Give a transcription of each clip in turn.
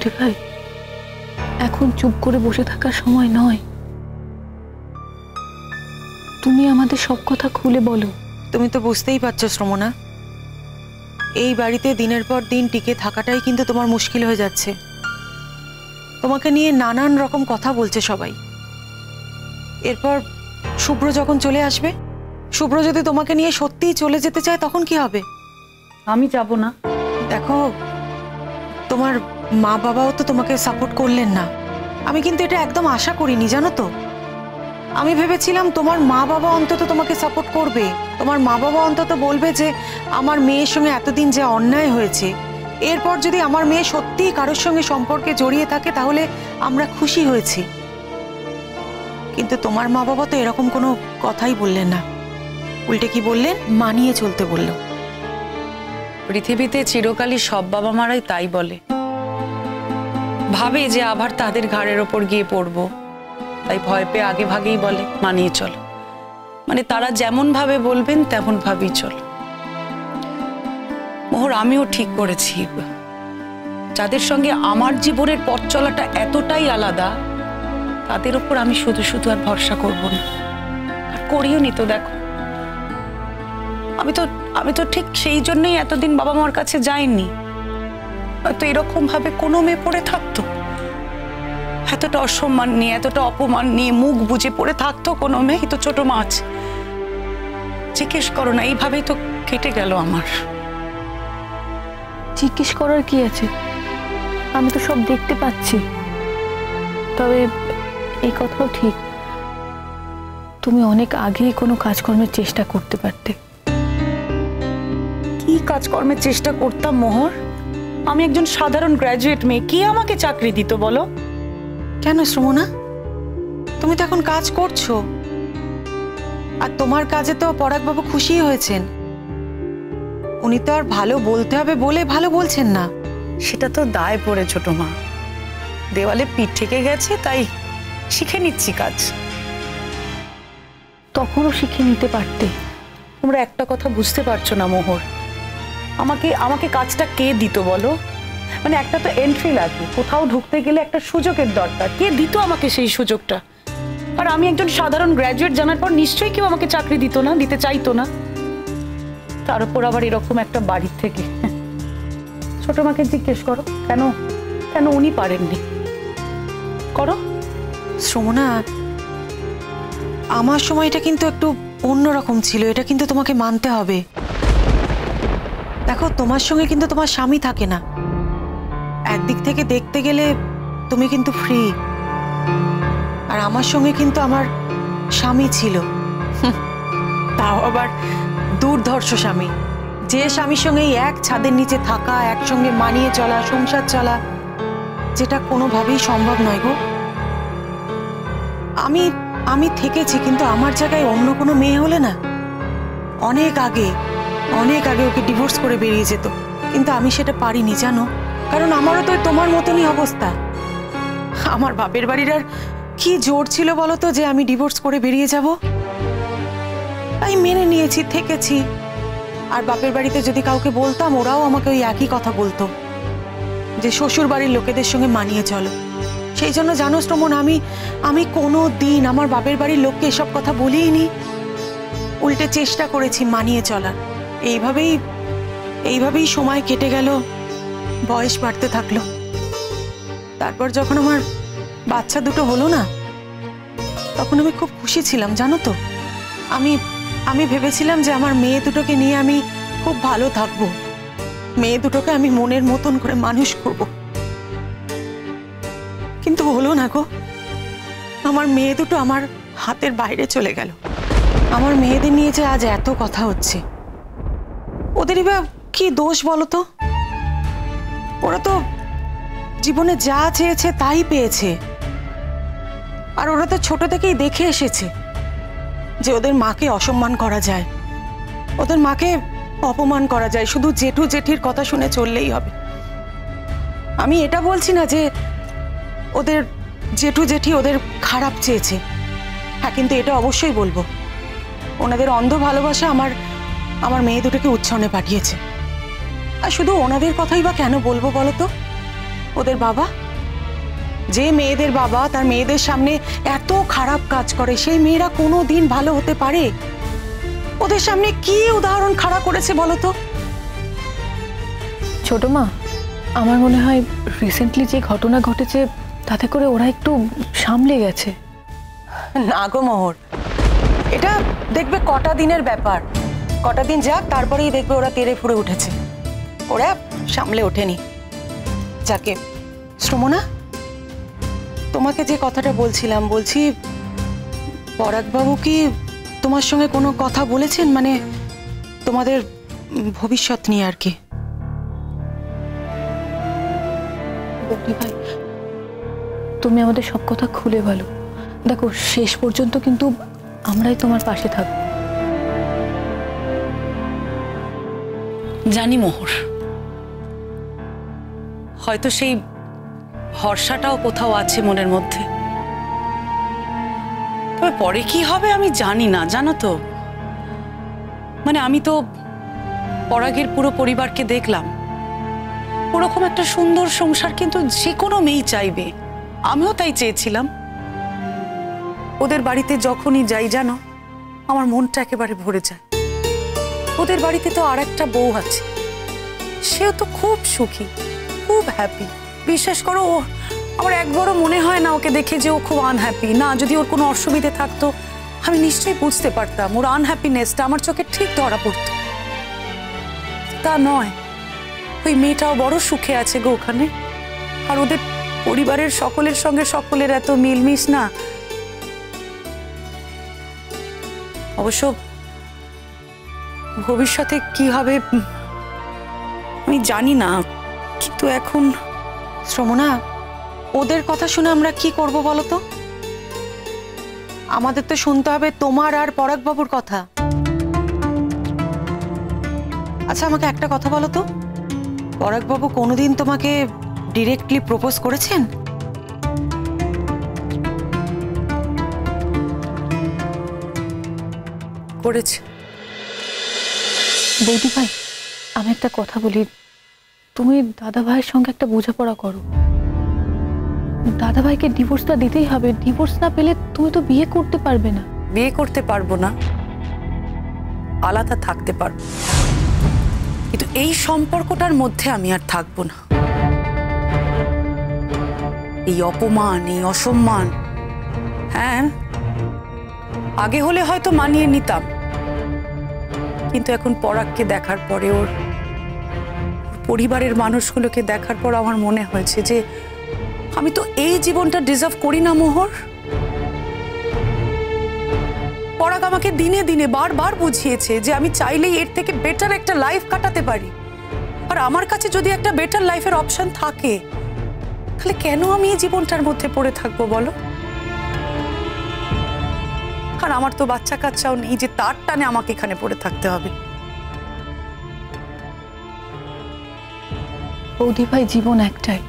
জেঠি ভাই, এখন চুপ করে বসে থাকার সময় নয়। তুমি আমাদের সব কথা খুলে বলো। তুমি তো বুঝতেই পারছো শ্রমনা, এই বাড়িতে দিনের পর দিন টিকে থাকাটাই কিন্তু তোমার মুশকিল হয়ে যাচ্ছে। তোমাকে নিয়ে নানান রকম কথা বলছে সবাই। এরপর শুভ্র যখন চলে আসবে, শুভ্র যদি তোমাকে নিয়ে সত্যিই চলে যেতে চায় তখন কি হবে? আমি যাব না। দেখো, তোমার মা বাবাও তো তোমাকে সাপোর্ট করলেন না। আমি কিন্তু এটা একদম আশা করিনি, জানো তো। আমি ভেবেছিলাম তোমার মা বাবা অন্তত তোমাকে সাপোর্ট করবে, তোমার মা বাবা অন্তত বলবে যে আমার মেয়ের সঙ্গে এতদিন যে অন্যায় হয়েছে, এরপর যদি আমার মেয়ে সত্যিই কারোর সঙ্গে সম্পর্কে জড়িয়ে থাকে তাহলে আমরা খুশি হয়েছি। কিন্তু তোমার মা বাবা তো এরকম কোনো কথাই বললেন না। উল্টে কি বললেন? মানিয়ে চলতে বলল। পৃথিবীতে চিরকালই সব বাবা মারাই তাই বলে, ভাবে যে আবার তাদের ঘাড়ের ওপর গিয়ে পড়বো, তাই ভয় পেয়ে আগে ভাগেই বলে মানিয়ে চলো। মানে তারা যেমন ভাবে বলবেন তেমন ভাবেই চলো। মোহর, আমিও ঠিক করেছি, যাদের সঙ্গে আমার জীবনের পথ চলাটা এতটাই আলাদা তাদের উপর আমি শুধু শুধু আর ভরসা করব না, আর করিও নি তো। দেখো, আমি তো ঠিক সেই জন্যই এতদিন বাবা মার কাছে যাইনি। হয়তো এরকম ভাবে কোনো মেয়ে পড়ে থাকতো, এতটা অসম্মান নিয়ে, এতটা অপমান নিয়ে মুখ বুজে পড়ে থাকতো কোনো মেয়ে? তো ছোট মাছ, জিজ্ঞেস করো না। এইভাবেই তো কেটে গেল আমার। জিজ্ঞেস করার কি আছে? আমি তো সব দেখতে পাচ্ছি। তবে এই কথাও ঠিক, তুমি অনেক আগেই কোনো কাজকর্মের চেষ্টা করতে পারতে। কি কাজকর্মের চেষ্টা করতাম মোহর? আমি একজন সাধারণ গ্র্যাজুয়েট মেয়ে, কি আমাকে চাকরি দিত বলো? কেন শ্রমনা, তুমি তো এখন কাজ করছো, আর তোমার কাজে তো পরাগবাবু খুশি হয়েছেন। উনি তো আর ভালো বলতে হবে বলে ভালো বলছেন না। সেটা তো দায় পড়ে ছোট মা, দেওয়ালে পিঠ ঠেকে গেছে, তাই শিখে নিচ্ছি কাজ। তখনও শিখে নিতে পারতে। তোমরা একটা কথা বুঝতে পারছো না মোহর, আমাকে কাজটা কে দিত বলো? মানে একটা তো এন্ট্রি লাগে, কোথাও ঢুকতে গেলে একটা সুযোগের দরকার। কে দিত আমাকে সেই সুযোগটা? আর আমি একজন সাধারণ গ্র্যাজুয়েট জানার পর নিশ্চয়ই কেউ আমাকে চাকরি দিত না, দিতে চাইতো না। তার উপর আবার এরকম একটা বাড়ির থেকে। ছোট মাকে জিজ্ঞেস করো কেন কেন উনি পারেননি, করো। শ্রমনা, আমার সময়টা কিন্তু একটু অন্যরকম ছিল, এটা কিন্তু তোমাকে মানতে হবে। দেখো, তোমার সঙ্গে কিন্তু তোমার স্বামী থাকে না। একদিক থেকে দেখতে গেলে তুমি কিন্তু ফ্রি, আর আমার সঙ্গে কিন্তু আমার স্বামী ছিল। তাও আবার দুর্ধর্ষ স্বামী, যে স্বামীর সঙ্গে এক ছাদের নিচে থাকা, একসঙ্গে মানিয়ে চলা, সংসার চলা, যেটা কোনোভাবেই সম্ভব নয় গো। আমি থেকেছি, কিন্তু আমার জায়গায় অন্য কোনো মেয়ে হলে না অনেক আগে ওকে ডিভোর্স করে বেরিয়ে যেত। কিন্তু আমি সেটা পারিনি, জানো, কারণ আমারও তো তোমার মতনই অবস্থা। আমার বাপের বাড়ির আর কি জোর ছিল বলো তো যে আমি ডিভোর্স করে বেরিয়ে যাব? তাই মেনে নিয়েছি, থেকেছি। আর বাপের বাড়িতে যদি কাউকে বলতাম, ওরাও আমাকে ওই একই কথা বলতো যে শ্বশুর বাড়ির লোকেদের সঙ্গে মানিয়ে চলো। সেই জন্য জানো শ্রমণ, আমি কোনো দিন আমার বাপের বাড়ির লোককে এসব কথা বলিনি। উল্টে চেষ্টা করেছি মানিয়ে চলার। এইভাবেই সময় কেটে গেল, বয়স বাড়তে থাকলো। তারপর যখন আমার বাচ্চা দুটো হলো না, তখন আমি খুব খুশি ছিলাম, জানো তো। আমি ভেবেছিলাম যে আমার মেয়ে দুটোকে নিয়ে আমি খুব ভালো থাকবো, মেয়ে দুটোকে আমি মনের মতন করে মানুষ করব। কিন্তু হলো না গো। আমার মেয়ে দুটো আমার হাতের বাইরে চলে গেল। আমার মেয়েদের নিয়ে যে আজ এত কথা হচ্ছে, ওদেরই বা কি দোষ বলো তো? ওরা তো জীবনে যা চেয়েছে তাই পেয়েছে। আর ওরা তো ছোট থেকেই দেখে এসেছে যে ওদের মাকে অসম্মান করা যায়, ওদের মাকে অপমান করা যায়, শুধু জেঠু জেঠির কথা শুনে চললেই হবে। আমি এটা বলছি না যে ওদের জেঠু জেঠি ওদের খারাপ চেয়েছে, হ্যাঁ, কিন্তু এটা অবশ্যই বলবো ওনাদের অন্ধ ভালোবাসা আমার মেয়ে দুটোকে উচ্ছনে পাঠিয়েছে। আর শুধু ওনাদের কথাই বা কেন বলবো বলো তো? ওদের বাবা, যে মেয়েদের বাবা তার মেয়েদের সামনে এত খারাপ কাজ করে, সেই মেয়েরা কোনো দিন ভালো হতে পারে? ওদের সামনে কি উদাহরণ খাড়া করেছে বলো তো? ছোট মা, আমার মনে হয় রিসেন্টলি যে ঘটনা ঘটেছে তাতে করে ওরা একটু সামলে গেছে। না গো মোহর, এটা দেখবে কটা দিনের ব্যাপার, কটা দিন যাক তারপরেই দেখবে ওরা তেড়ে ফুড়ে উঠেছে, ওরা সামলে ওঠেনি। যাকে শ্রমনা, তোমাকে যে কথাটা বলছিলাম, বলছি পরাগবাবু কি তোমার সঙ্গে কোনো কথা বলেছেন, মানে তোমাদের ভবিষ্যৎ নিয়ে আর কি? বৌদি ভাই, তুমি আমাদের সব কথা খুলে বলো। দেখো, শেষ পর্যন্ত কিন্তু আমরাই তোমার পাশে থাকবো। জানি মোহর, হয়তো সেই ভরসাটাও কোথাও আছে মনের মধ্যে, তবে পরে কি হবে আমি জানি না, জানো তো। মানে আমি তো পরাগের পুরো পরিবারকে দেখলাম, ওরকম একটা সুন্দর সংসার কিন্তু যে কোনো মেয়েই চাইবে, আমিও তাই চেয়েছিলাম। ওদের বাড়িতে যখনই যাই জানো, আমার মনটা একেবারে ভরে যায়। ওদের বাড়িতে তো আর একটা বউ আছে, সেও তো খুব সুখী, খুব হ্যাপি। বিশ্বাস করো, আমার একবারও মনে হয় না ওকে দেখে যে ও খুব আনহ্যাপি। না, যদি ওর কোনো অসুবিধে থাকতো আমি নিশ্চয়ই বুঝতে পারতাম, ওর আনহ্যাপিনেসটা আমার চোখে ঠিক ধরা পড়তো। তা নয়, ওই মেয়েটাও বড় সুখে আছে গো ওখানে। আর ওদের পরিবারের সকলের সঙ্গে সকলের এত মিলমিশ না। অবশ্য ভবিষ্যতে কি হবে আমি জানি না, কিন্তু এখন শ্রমনা, ওদের কথা শুনে আমরা কি করব বলো তো? আমাদের তো শুনতে হবে তোমার আর পরাগবাবুর কথা। আচ্ছা, আমাকে একটা কথা বলো তো, পরাগবাবু কোনোদিন তোমাকে ডিরেক্টলি প্রপোজ করেছেন? করেছে। বৌদি ভাই, আমি একটা কথা বলি, তুমি দাদা ভাইয়ের সঙ্গে একটা বোঝাপড়া করো। দাদা ভাইকে ডিভোর্সটা দিতেই হবে, ডিভোর্স না পেলে তুমি তো বিয়ে করতে পারবে না। বিয়ে করতে পারবো না, আলাদা থাকতে পারবো, কিন্তু এই সম্পর্কটার মধ্যে আমি আর থাকবো না। এই অপমান, এই অসম্মান, হ্যাঁ আগে হলে হয়তো মানিয়ে নিতাম, কিন্তু এখন পরাগকে দেখার পরে, ওর পরিবারের মানুষগুলোকে দেখার পর আমার মনে হয়েছে যে আমি তো এই জীবনটা ডিজার্ভ করি না মোহর। পরাগ আমাকে দিনে দিনে বারবার বুঝিয়েছে যে আমি চাইলেই এর থেকে বেটার একটা লাইফ কাটাতে পারি, আর আমার কাছে যদি একটা বেটার লাইফের অপশন থাকে, তাহলে কেন আমি এই জীবনটার মধ্যে পড়ে থাকবো বলো? আর আমার তো বাচ্চা কাচ্চাও নেই যে তার টানে আমাকে এখানে পড়ে থাকতে হবে। বৌদি ভাই, জীবন একটাই,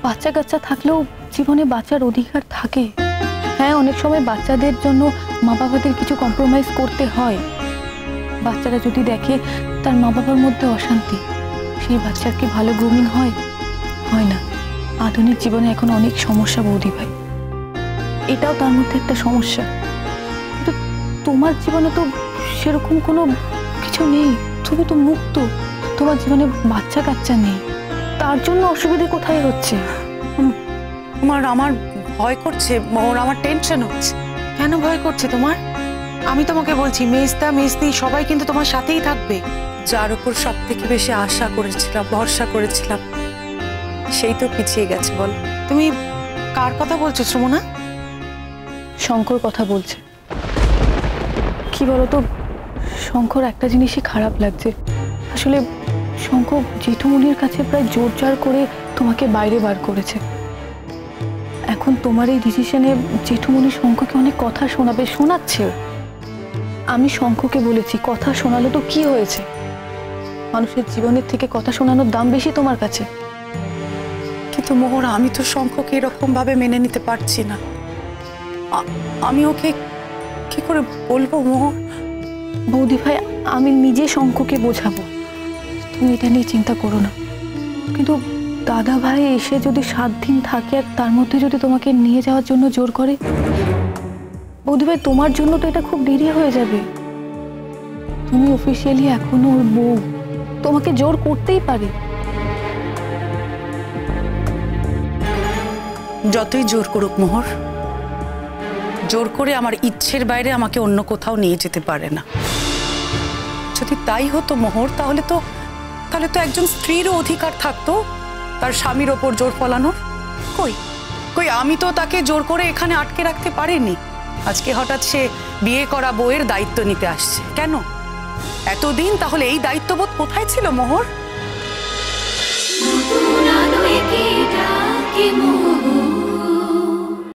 বাচ্চা কাচ্চা থাকলেও জীবনে বাঁচার অধিকার থাকে। হ্যাঁ, অনেক সময় বাচ্চাদের জন্য মা বাবাদের কিছু কম্প্রোমাইজ করতে হয়। বাচ্চারা যদি দেখে তার মা বাবার মধ্যে অশান্তি, সেই বাচ্চার কি ভালো গ্রুমিং হয়? হয় না। আধুনিক জীবনে এখন অনেক সমস্যা বৌদি ভাই, এটাও তার মধ্যে একটা সমস্যা। কিন্তু তোমার জীবনে তো সেরকম কোনো কিছু নেই, তুমি তো মুক্ত, তোমার জীবনে বাচ্চা কাচ্চা নেই, তার জন্য অসুবিধা কোথায় হচ্ছে? আমার ভয় করছে মোহর, আমার টেনশন হচ্ছে। কেন ভয় করছে তোমার? আমি তোমাকে বলছি, মেজদা মেজদি সবাই কিন্তু তোমার সাথেই থাকবে। যার উপর সব থেকে বেশি আশা করেছিলাম, ভরসা করেছিলাম, সেই তো পিছিয়ে গেছে। বল, তুমি কার কথা বলছো শ্রমনা? শঙ্কর কথা বলছে। কি বলতো শঙ্কর, একটা জিনিসই খারাপ লাগছে, আসলে শঙ্কর জেঠুমনির কাছে প্রায় জোর করে তোমাকে বাইরে বার করেছে। এখন তোমার এই ডিসিশনে জেঠুমনি শঙ্ককে অনেক কথা শোনাচ্ছেও। আমি শঙ্ককে বলেছি, কথা শোনালো তো কি হয়েছে? মানুষের জীবনের থেকে কথা শোনানোর দাম বেশি তোমার কাছে। কিন্তু মোহর, আমি তো শঙ্ককে এরকম ভাবে মেনে নিতে পারছি না। আমি ওকে কি করে বলবো মোহর? বৌদি ভাই, আমি নিজে শঙ্ককে বোঝাবো, তুমি এটা নিয়ে চিন্তা করো না। কিন্তু দাদা ভাই এসে যদি 7 দিন থাকে আর তার মধ্যে যদি তোমাকে নিয়ে যাওয়ার জন্য জোর করে, বৌদি ভাই তোমার জন্য তো এটা খুব দেরি হয়ে যাবে। তুমি অফিসিয়ালি এখনো ওর বউ, তোমাকে জোর করতেই পারে। যতই জোর করুক মোহর, জোর করে আমার ইচ্ছের বাইরে আমাকে অন্য কোথাও নিয়ে যেতে পারে না। যদি তাই হতো মোহর, তাহলে তো একজন স্ত্রীরও অধিকার থাকতো তার স্বামীর ওপর জোর ফলানোর। কই আমি তো তাকে জোর করে এখানে আটকে রাখতে পারিনি। আজকে হঠাৎ সে বিয়ে করা বউয়ের দায়িত্ব নিতে আসছে কেন? এতদিন তাহলে এই দায়িত্ববোধ কোথায় ছিল মোহর?